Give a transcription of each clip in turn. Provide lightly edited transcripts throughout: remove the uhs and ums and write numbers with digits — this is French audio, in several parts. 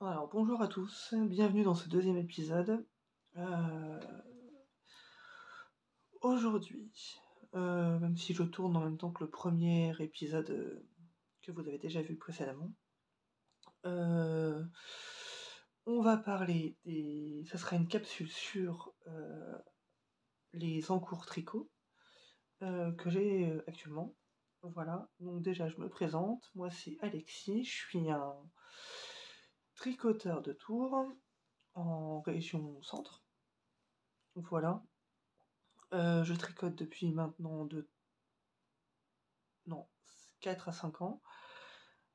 Alors bonjour à tous, bienvenue dans ce deuxième épisode. Heu, Aujourd'hui, même si je tourne en même temps que le premier épisode, que vous avez déjà vu précédemment, heu, on va parler des ça sera une capsule sur, les encours tricot, que j'ai, actuellement. Voilà, donc déjà je me présente, moi c'est Alexis, je suis un tricoteur de Tours, en région centre. Voilà. Je tricote depuis maintenant non, 4 à 5 ans.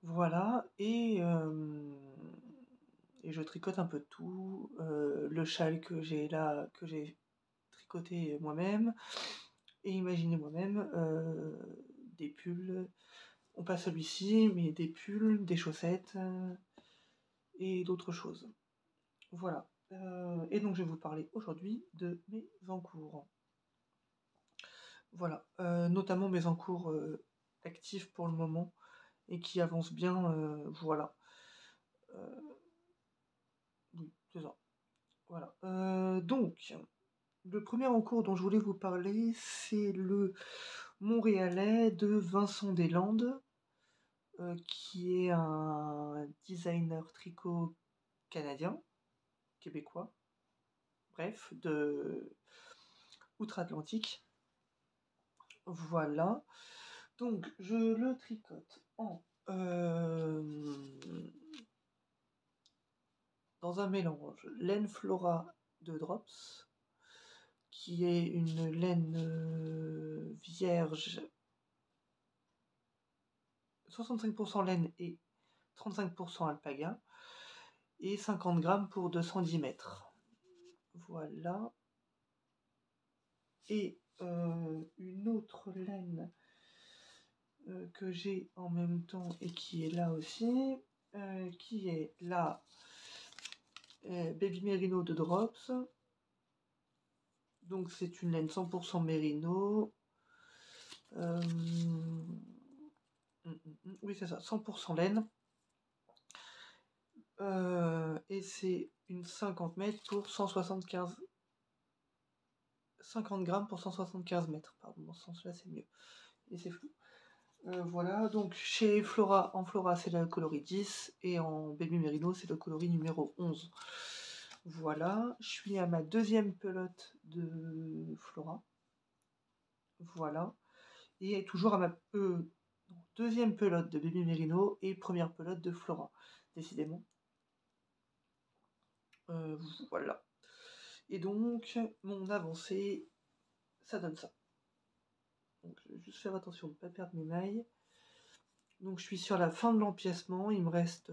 Voilà et je tricote un peu de tout. Le châle que j'ai là, que j'ai tricoté moi-même et imaginé moi-même, des pulls, pas celui-ci, mais des pulls, des chaussettes, et d'autres choses. Voilà, et donc je vais vous parler aujourd'hui de mes encours. Voilà, notamment mes encours, actifs pour le moment et qui avancent bien, voilà. Oui, c'est ça. Voilà. Donc, le premier encours dont je voulais vous parler, c'est le montréalais de Vincent Deslandes, qui est un designer tricot canadien, québécois, bref, de outre-Atlantique. Voilà. Donc, je le tricote dans un mélange laine Flora de Drops, qui est une laine vierge, 65% laine et 35% alpaga, et 50 grammes pour 210 mètres. Voilà. Et une autre laine que j'ai en même temps et qui est là aussi, qui est la Baby Merino de Drops. Donc c'est une laine 100% Merino. Oui, c'est ça, 100% laine. Et c'est une 50 mètres pour 175. 50 grammes pour 175 mètres, pardon, dans ce sens-là c'est mieux. Et c'est flou. Voilà, donc chez Flora, en Flora c'est le coloris 10 et en Baby Merino c'est le coloris numéro 11. Voilà, je suis à ma deuxième pelote de Flora. Voilà, et toujours à ma deuxième pelote de Baby Merino et première pelote de Flora, décidément. Voilà. Et donc, mon avancée, ça donne ça. Donc, je vais juste faire attention de ne pas perdre mes mailles. Donc, je suis sur la fin de l'empiècement. Il me reste...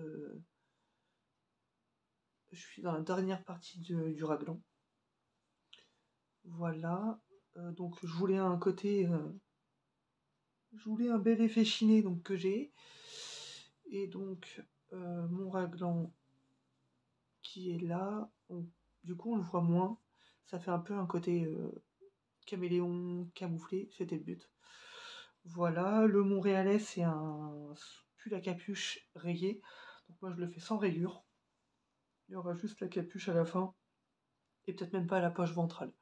je suis dans la dernière partie du raglan. Voilà. Donc, je voulais un côté... je voulais un bel effet chiné, donc, que j'ai. Et donc, mon raglan qui est là. Du coup, on le voit moins. Ça fait un peu un côté caméléon camouflé. C'était le but. Voilà, le Montréalais, c'est un pull à capuche rayé. Donc moi, je le fais sans rayure. Il y aura juste la capuche à la fin. Et peut-être même pas la poche ventrale.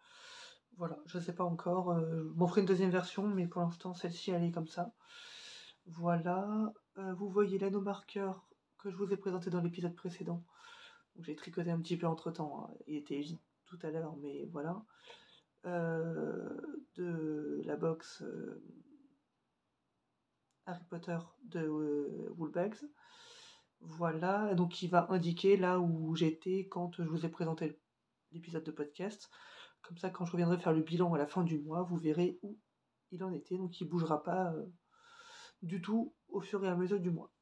Voilà, je sais pas encore. Je m'en ferai une deuxième version, mais pour l'instant, celle-ci, elle est comme ça. Voilà. Vous voyez l'anneau-marqueur que je vous ai présenté dans l'épisode précédent. Donc j'ai tricoté un petit peu entre-temps. Hein. Il était vide tout à l'heure, mais voilà. De la box... Harry Potter de Woolbags. Voilà, donc il va indiquer là où j'étais quand je vous ai présenté l'épisode de podcast. Comme ça, quand je reviendrai faire le bilan à la fin du mois, vous verrez où il en était. Donc il bougera pas du tout au fur et à mesure du mois.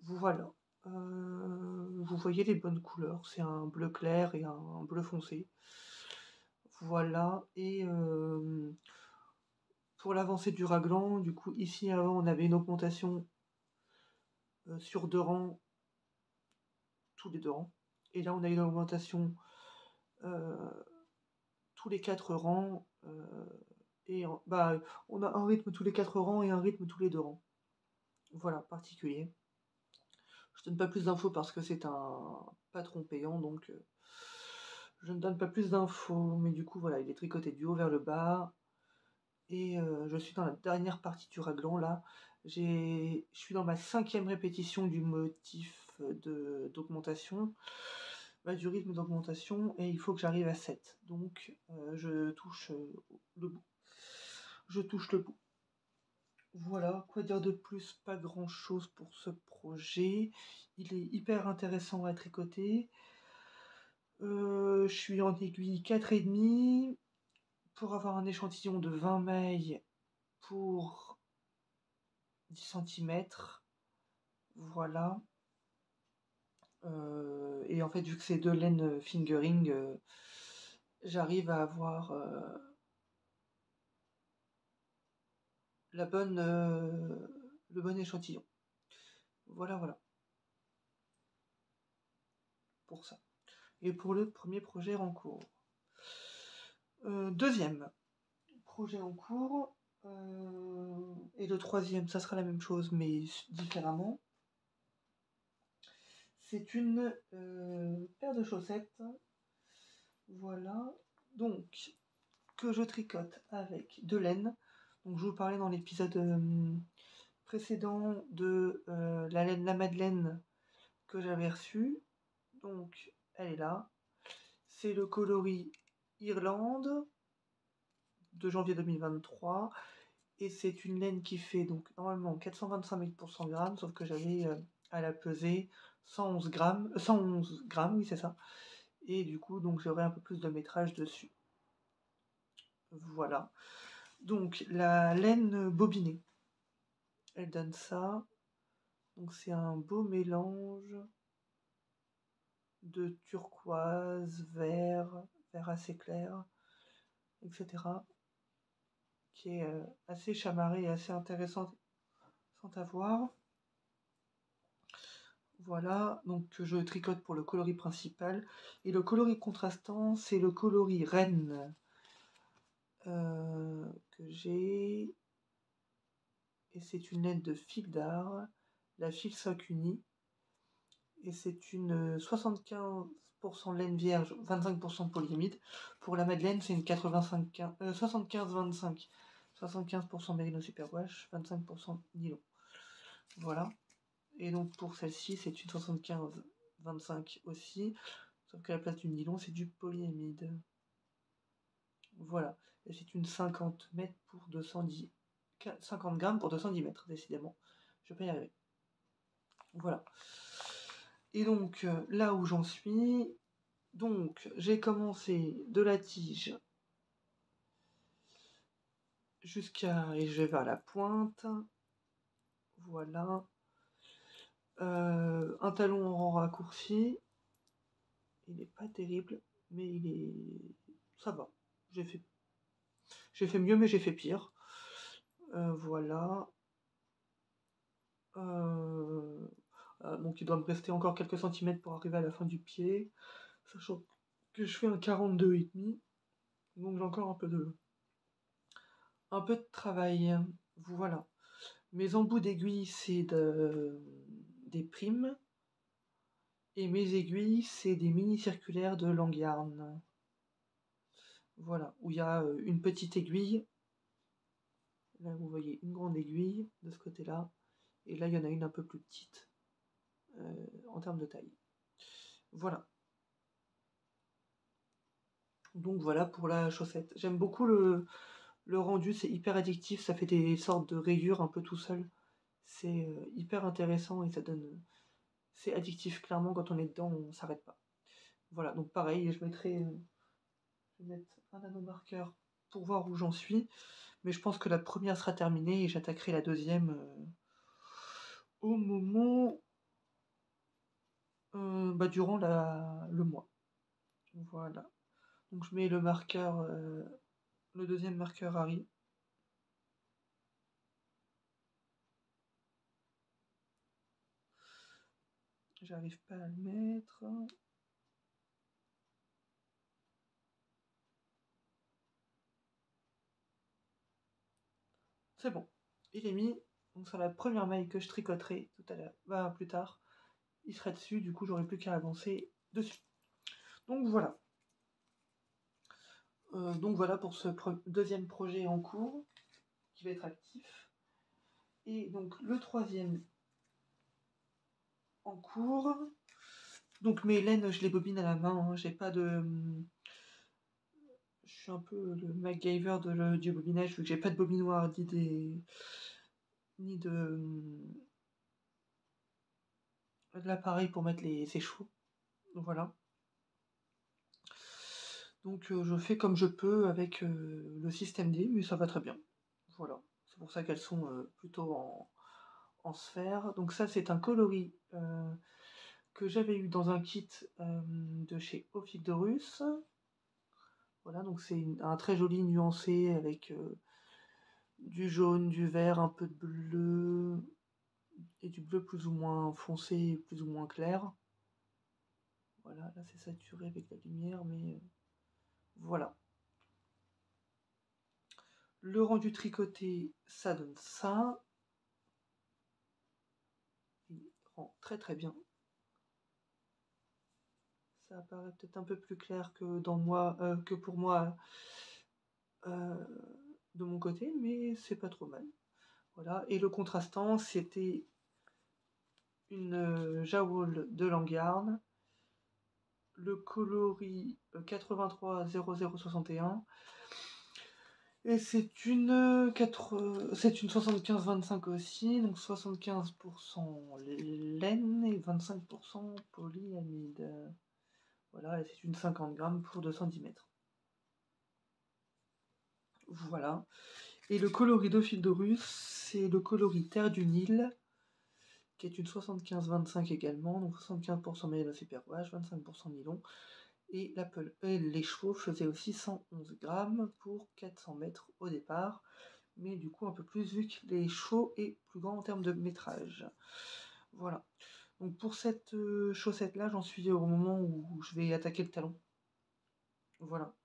Voilà. Vous voyez les bonnes couleurs. C'est un bleu clair et un bleu foncé. Voilà. Et pour l'avancée du raglan, du coup, ici avant, on avait une augmentation sur 2 rangs, tous les 2 rangs. Et là, on a une augmentation tous les 4 rangs. On a un rythme tous les 4 rangs et un rythme tous les 2 rangs. Voilà, particulier. Je donne pas plus d'infos parce que c'est un patron payant, donc je ne donne pas plus d'infos. Mais du coup, voilà, il est tricoté du haut vers le bas. Et je suis dans la dernière partie du raglan, là. Je suis dans ma 5e répétition du motif d'augmentation, du rythme d'augmentation, et il faut que j'arrive à 7. Donc je touche le bout. Je touche le bout. Voilà, quoi dire de plus? Pas grand chose pour ce projet. Il est hyper intéressant à tricoter. Je suis en aiguille 4,5 pour avoir un échantillon de 20 mailles pour 10 cm. Voilà. Et en fait, vu que c'est de laine fingering, j'arrive à avoir le bon échantillon. Voilà, voilà. Pour ça. Et pour le premier projet en cours. Deuxième projet en cours. Et le troisième, ça sera la même chose, mais différemment. C'est une paire de chaussettes. Voilà. Donc, que je tricote avec de laine. Donc, je vous parlais dans l'épisode précédent de la laine La Madeleine que j'avais reçue. Donc, elle est là. C'est le coloris Irlande de janvier 2023. Et c'est une laine qui fait donc normalement 425 ml pour 100 grammes, sauf que j'avais à la peser 111 grammes, oui c'est ça. Et du coup, donc j'aurai un peu plus de métrage dessus. Voilà. Donc la laine bobinée, elle donne ça. Donc c'est un beau mélange de turquoise, vert assez clair, etc. Qui est assez chamarré et assez intéressant à voir. Voilà, donc je tricote pour le coloris principal. Et le coloris contrastant, c'est le coloris Reine que j'ai. Et c'est une laine de fil d'art, la fil soc uni. Et c'est une 75% laine vierge, 25% polyamide. Pour la Madeleine, c'est une 75-25. 75% mérino superwash, 25% nylon. Voilà. Et donc pour celle-ci, c'est une 75-25 aussi. Sauf qu'à la place du nylon, c'est du polyamide. Voilà. Et c'est une 50 mètres pour 210. 50 grammes pour 210 mètres, décidément. Je vais pas y arriver. Voilà. Et donc, là où j'en suis, donc j'ai commencé de la tige et je vais vers la pointe. Voilà. Un talon en rang raccourci. Il n'est pas terrible, mais ça va. J'ai fait mieux, mais j'ai fait pire. Voilà. Donc il doit me rester encore quelques centimètres pour arriver à la fin du pied, sachant que je fais un 42,5, donc j'ai encore un peu de travail. Voilà. Mes embouts d'aiguilles, c'est des primes, et mes aiguilles, c'est des mini circulaires de Langyarn. Voilà, où il y a une petite aiguille. Là, vous voyez une grande aiguille de ce côté-là, et là, il y en a une un peu plus petite en termes de taille. Voilà. Donc voilà pour la chaussette. J'aime beaucoup le rendu, c'est hyper addictif, ça fait des sortes de rayures un peu tout seul. C'est hyper intéressant et ça donne... C'est addictif, clairement, quand on est dedans, on s'arrête pas. Voilà, donc pareil, je vais mettre un nanomarqueur pour voir où j'en suis. Mais je pense que la première sera terminée et j'attaquerai la deuxième au moment... durant le mois. Voilà. Donc je mets le marqueur, le deuxième marqueur Harry. J'arrive pas à le mettre. C'est bon, il est mis. Donc sur la première maille que je tricoterai tout à l'heure, plus tard. il serait dessus, du coup j'aurais plus qu'à avancer dessus. Donc voilà. Pour ce deuxième projet en cours, qui va être actif. Et donc le troisième en cours. Donc mes laines, je les bobine à la main, hein, j'ai pas de... Je suis un peu le MacGyver du bobinage, vu que j'ai pas de bobinoir ni de l'appareil pour mettre les échevaux. Voilà. Donc je fais comme je peux avec le système D, mais ça va très bien. Voilà. C'est pour ça qu'elles sont plutôt en sphère. Donc ça, c'est un coloris que j'avais eu dans un kit de chez Ophic-de-Russe. Voilà, donc c'est un très joli nuancé avec du jaune, du vert, un peu de bleu, et du bleu plus ou moins foncé, plus ou moins clair. Voilà, là c'est saturé avec la lumière, mais voilà. Le rendu tricoté, ça donne ça. Il rend très très bien. Ça apparaît peut-être un peu plus clair que pour moi de mon côté, mais c'est pas trop mal. Voilà. Et le contrastant, c'était une Jawohl de Langarn, le coloris 830061, et c'est une 75-25 aussi, donc 75% laine et 25% polyamide. Voilà, et c'est une 50 grammes pour 210 mètres. Voilà. Et le coloris d'Ophic-de-Russe, c'est le coloris Terre du Nil, qui est une 75-25 également, donc 75% merino superwash, 25% nylon. Et les chevaux faisaient aussi 111 grammes pour 400 mètres au départ, mais du coup un peu plus vu que les chevaux est plus grand en termes de métrage. Voilà. Donc pour cette chaussette là, j'en suis au moment où je vais attaquer le talon. Voilà.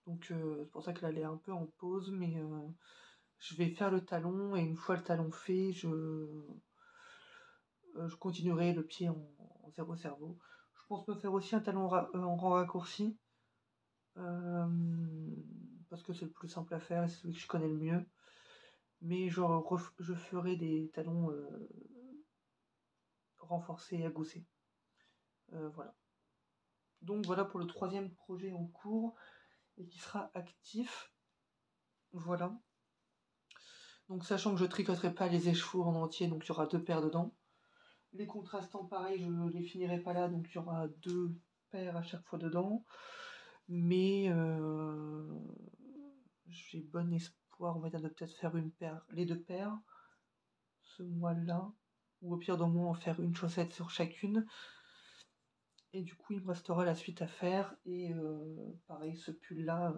Donc c'est pour ça que là elle est un peu en pause, mais je vais faire le talon, et une fois le talon fait, je continuerai le pied en zéro cerveau. Je pense me faire aussi un talon en rang raccourci, parce que c'est le plus simple à faire et c'est celui que je connais le mieux. Mais je ferai des talons renforcés et agoussés. Voilà. Donc voilà pour le troisième projet en cours et qui sera actif. Voilà. Donc sachant que je tricoterai pas les écheveaux en entier, donc il y aura 2 paires dedans. Les contrastants, pareil, je ne les finirai pas là, donc il y aura 2 paires à chaque fois dedans. Mais j'ai bon espoir, on va dire, de peut-être faire les 2 paires ce mois-là, ou au pire d'un mois en faire une chaussette sur chacune. Et du coup, il me restera la suite à faire. Et pareil, ce pull-là,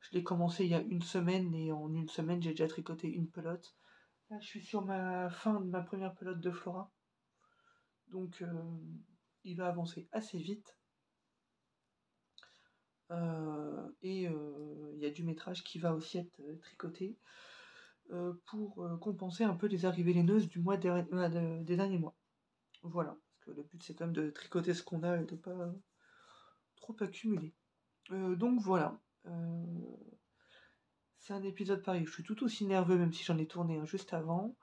je l'ai commencé il y a une semaine, et en une semaine, j'ai déjà tricoté une pelote. Là, je suis sur ma fin de ma première pelote de Flora. Donc, il va avancer assez vite. Et il y a du métrage qui va aussi être tricoté pour compenser un peu les arrivées laineuses des derniers mois. Voilà, parce que le but c'est quand même de tricoter ce qu'on a et de pas trop accumuler. Donc voilà, c'est un épisode pareil, je suis tout aussi nerveux même si j'en ai tourné un juste avant.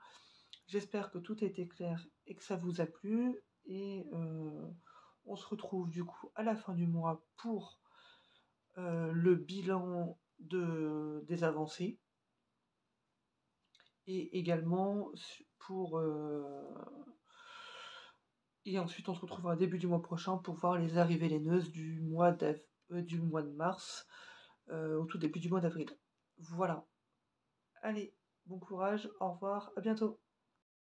J'espère que tout a été clair et que ça vous a plu, et on se retrouve du coup à la fin du mois pour le bilan des avancées, et également et ensuite on se retrouvera début du mois prochain pour voir les arrivées laineuses du mois de mars au tout début du mois d'avril. Voilà. Allez, bon courage, au revoir, à bientôt.